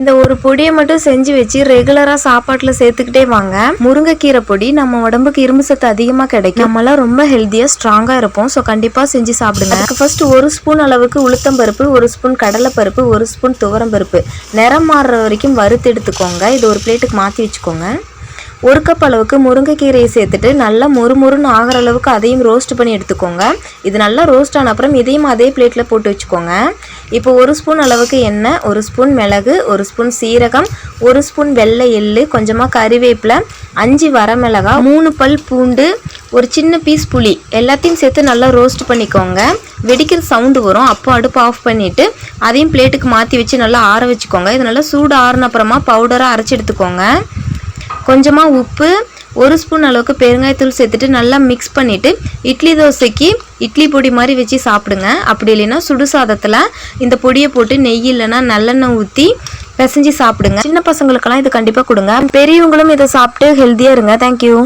இந்த ஒரு பொடியை மட்டும் செஞ்சு வச்சு ரெகுலரா சாப்பாட்டுல சேர்த்துக்கிட்டே வாங்க. முருங்கைக்கீரை பொடி நம்ம உடம்புக்கு இரும்பு சத்து அதிகமா கிடைக்கும். நம்மளாம் ரொம்ப ஹெல்த்தியா ஸ்ட்ராங்கா இருப்போம். ஸோ கண்டிப்பா செஞ்சு சாப்பிடுங்க. அதுக்கு ஃபர்ஸ்ட் 1 ஸ்பூன் அளவுக்கு உளுத்தம் பருப்பு, 1 ஸ்பூன் கடலை பருப்பு, 1 ஸ்பூன் துவரம் பருப்பு நிறம் மாறுற வரைக்கும் வறுத்து எடுத்துக்கோங்க. இது ஒரு பிளேட்டுக்கு மாற்றி வச்சுக்கோங்க. 1 கப் அளவுக்கு முருங்கைக்கீரையை சேர்த்துட்டு நல்லா மொறுமொறுன்னு ஆகிற அளவுக்கு அதையும் ரோஸ்ட் பண்ணி எடுத்துக்கோங்க. இது நல்லா ரோஸ்ட் ஆன அப்புறம் இதையும் அதே பிளேட்டில் போட்டு வச்சுக்கோங்க. இப்போ 1 ஸ்பூன் அளவுக்கு எண்ணெய், 1 ஸ்பூன் மிளகு, 1 ஸ்பூன் சீரகம், 1 ஸ்பூன் வெள்ளை எள்ளு, கொஞ்சமாக கறிவேப்பிலை, 5 வரமிளகாய், 3 பல் பூண்டு, ஒரு சின்ன பீஸ் புளி எல்லாத்தையும் சேர்த்து நல்லா ரோஸ்ட் பண்ணிக்கோங்க. வெடிக்கிற சவுண்டு வரும். அப்போ அடுப்பு ஆஃப் பண்ணிவிட்டு அதையும் பிளேட்டுக்கு மாற்றி வச்சு நல்லா ஆற வச்சுக்கோங்க. இது நல்லா சூடு ஆறின அப்புறமா பவுடராக அரைச்சி எடுத்துக்கோங்க. கொஞ்சமாக உப்பு, 1 ஸ்பூன் அளவுக்கு பெருங்காயத்தூள் சேர்த்துட்டு நல்லா மிக்ஸ் பண்ணிவிட்டு இட்லி தோசைக்கு இட்லி பொடி மாதிரி வச்சு சாப்பிடுங்க. அப்படி இல்லைன்னா சுடு சாதத்தில் இந்த பொடியை போட்டு நெய் இல்லைன்னா நல்லெண்ணெய் ஊற்றி பிசைஞ்சு சாப்பிடுங்க. சின்ன பசங்களுக்கெல்லாம் இது கண்டிப்பாக கொடுங்க. பெரியவங்களும் இதை சாப்பிட்டு ஹெல்த்தியாக இருங்க. தேங்க்யூ.